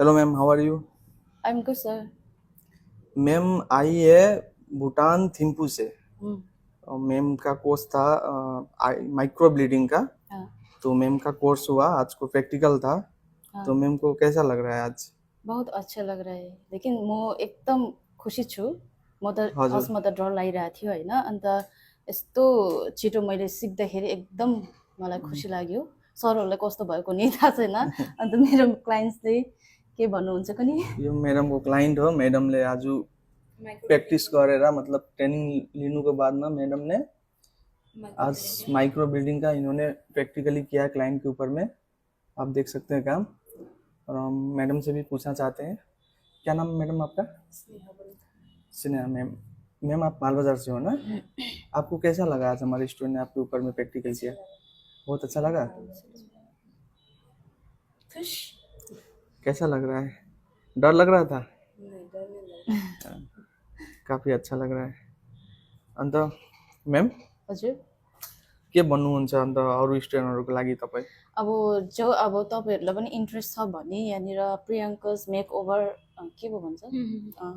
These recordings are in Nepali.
Hello ma'am, how are you? I'm good, sir. Ma'am आई है भूटान थिम्पू से। Hmm. और मैम का कोर्स था माइक्रो ब्लीडिंग का। हाँ, तो मैम का कोर्स हुआ, आज को प्रैक्टिकल था। तो हाँ, मैम को कैसा लग रहा है आज? बहुत अच्छा लग रहा है लेकिन म एकदम खुसी छु। म त हजुर। फर्स्टमा त डर लागिरहेको थियो होइन, अन्त यस्तो छिटो मैले सिक्दाखेरि एकदम मलाई खुसी लाग्यो। सरहरूलाई कस्तो भयो कुनै थाहा छैन। अन्त मेरो क्लाइन्ट्सले के भन्नुहुन्छ कुनी? यो मैडमको क्लाइंट हो। मैडमले आज प्रैक्टिस गरेर मतलब ट्रेनिंग लिनुको बादमा मैडम ने आज माइक्रो ब्लीडिंग का इन्होंने प्रैक्टिकली किया क्लाइंट के ऊपर में। आप देख सकते हैं काम। और हम मैडम से भी पूछना चाहते हैं, क्या नाम है मैडम आपका? स्नेहा मैम। मैम आप माल बाजार से हो ना? आपको कैसा लगा आज हमारे स्टूडेंट ने आपके ऊपर में प्रैक्टिकल किया? बहुत अच्छा लगा। खुश? कैसा लग रहा है? डर लग रहा था? नहीं, डर नहीं लगा। काफी अच्छा लग रहा है। अन्त मैम हजुर। के भन्नुहुन्छ अन्त अरू स्टुडेन्टहरूको लागि तपाईँ? अब जो अब तपाईँहरूलाई पनि इन्ट्रेस्ट छ भने यहाँनिर प्रियङ्काज मेक ओभर के पो भन्छ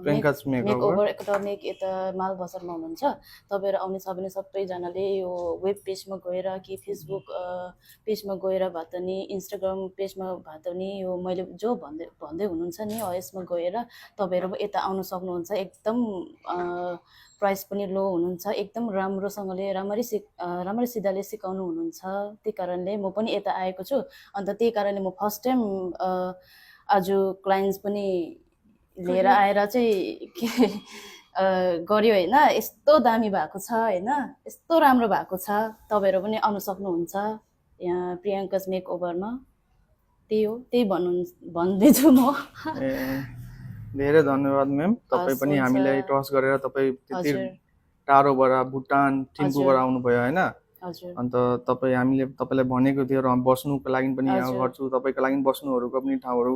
प्रियङ्काज मेक मेकओभर। ओभर एकाडेमिक यता मालबजारमा हुनुहुन्छ। तपाईँहरू आउने छ भने सबैजनाले यो वेब पेजमा गएर कि फेसबुक पेजमा गएर भए पनि इन्स्टाग्राम पेजमा भए पनि यो मैले जो भन्दै भन्दै हुनुहुन्छ नि यसमा गएर तपाईँहरू यता आउनु सक्नुहुन्छ। एकदम प्राइस पनि लो हुनुहुन्छ, एकदम राम्रोसँगले राम्ररी सिधाले सिकाउनु हुनुहुन्छ। त्यही कारणले म पनि यता आएको छु। अन्त त्यही कारणले म फर्स्ट टाइम आज क्लाइन्ट्स पनि लिएर आएर चाहिँ के गर्यो होइन। यस्तो दामी भएको छ होइन, यस्तो राम्रो भएको छ। तपाईँहरू पनि आउनु सक्नुहुन्छ यहाँ प्रियङ्काज मेक ओभरमा। त्यही हो, त्यही भन्दैछु म। धेरै धन्यवाद मैम। तपाईँ पनि हुन्छ। हामीलाई ट्रस्ट गरेर तपाईँ त्यति हजुर, टाढोबाट भुटान थिम्पूबाट हजुर, आउनुभयो होइन। हजुर, अन्त तपाईँ हामीले तपाईँलाई भनेको थियो र बस्नुको लागि पनि यहाँ हजुर, गर्छु, तपाईँको लागि बस्नुहरूको पनि ठाउँहरू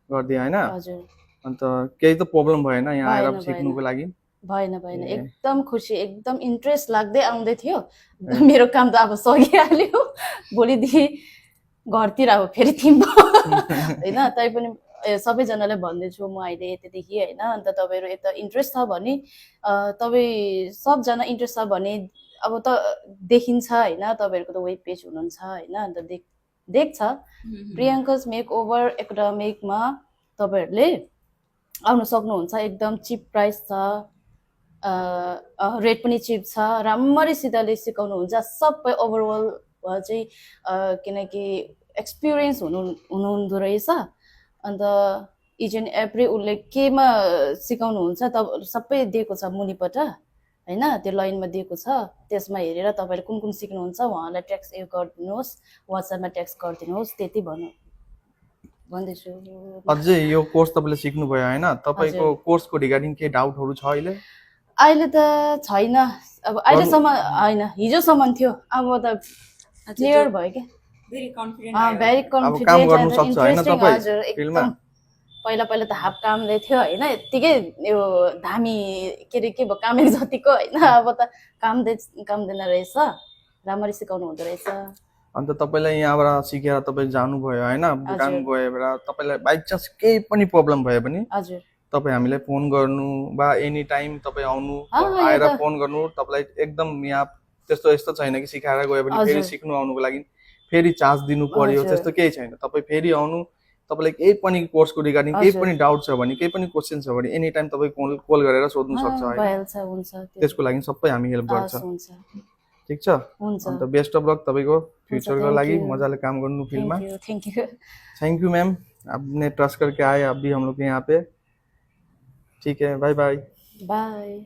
गरिदिएँ होइन। हजुर। अन्त केही त प्रब्लम भएन यहाँ आएर भएन, सिक्नुको लागि? भएन भएन, ए। एकदम खुसी, एकदम इन्ट्रेस्ट लाग्दै आउँदै थियो। मेरो काम त अब सकिहाल्यो। भोलिदेखि घरतिर अब फेरि थिम्पू होइन। तैपनि सबैजनालाई भन्दैछु म अहिले यतिदेखि होइन। अन्त तपाईँहरू यता इन्ट्रेस्ट छ भने तपाईँ सबजना इन्ट्रेस्ट छ भने अब त देखिन्छ होइन। तपाईँहरूको त वेब पेज हुनुहुन्छ होइन, अन्त देख्छ प्रियङ्काज मेक ओभर एकाडेमिकमा तपाईँहरूले आउन सक्नुहुन्छ। एकदम चिप प्राइस छ, रेट पनि चिप छ, राम्ररी सिधाले सिकाउनुहुन्छ सबै ओभरअल चाहिँ किनकि एक्सपिरियन्स हुनुहुँदो रहेछ। अन्त इच एन्ड एभ्री उसले केमा सिकाउनुहुन्छ त सबै दिएको छ मुनिबाट होइन, त्यो लाइनमा दिएको छ। त्यसमा हेरेर तपाईँले कुन कुन सिक्नुहुन्छ उहाँलाई ट्याक्स गरिदिनुहोस्, वाट्सएपमा ट्याक्स गरिदिनुहोस्। त्यति भन्दैछु। अझै यो कोर्स तपाईँले सिक्नुभयो होइन, तपाईँको कोर्सको रिगार्डिङ केही डाउटहरू छ अहिले? अहिले त छैन, अब अहिलेसम्म होइन, हिजोसम्म थियो। अब त क्लियर भयो क्या, भेरी कन्फिडेन्ट काम गर्नु सक्छ होइन इन्ट्रेस्टिङ। तपाईँ हजुर, फिल्डमा? एकदम पहिला पहिला त हाफ कामले थियो होइन, यत्तिकै यो धामी के अरे के भयो कामेको जतिको होइन। अब त कामदैन रहेछ, राम्ररी सिकाउनु हुँदो रहेछ। अन्त तपाईँलाई यहाँबाट सिकेर तपाईँ जानुभयो होइन, भुटान गएर तपाईँलाई बाई चान्स केही पनि प्रब्लम भयो भने हजुर तपाईँ हामीलाई फोन गर्नु वा एनी टाइम तपाईँ आउनु आएर फोन गर्नु। तपाईँलाई एकदम यहाँ त्यस्तो यस्तो छैन कि सिकाएर गयो भने फेरि सिक्नु आउनुको लागि फेरि चार्ज दिनु पर्यो, त्यस्तो केही छैन। तपाईँ फेरि आउनु, तपाईँलाई केही पनि कोर्सको रिगार्डिङ केही पनि डाउट छ भने, केही पनि क्वेसन छ भने एनी टाइम तपाईँ कल गरेर सोध्नु सक्छ होइन। त्यसको लागि सबै हामी हेल्प गर्छ। ठिक छ, अन्त बेस्ट अफ लक तपाईँको फ्यूचरको लागि। मजाले काम गर्नु फिल्डमा। थैंक यू मैम, आपने ट्रस्ट करके आए, अब भी हम लोग के यहाँ पे। ठीक है, बाय बाय।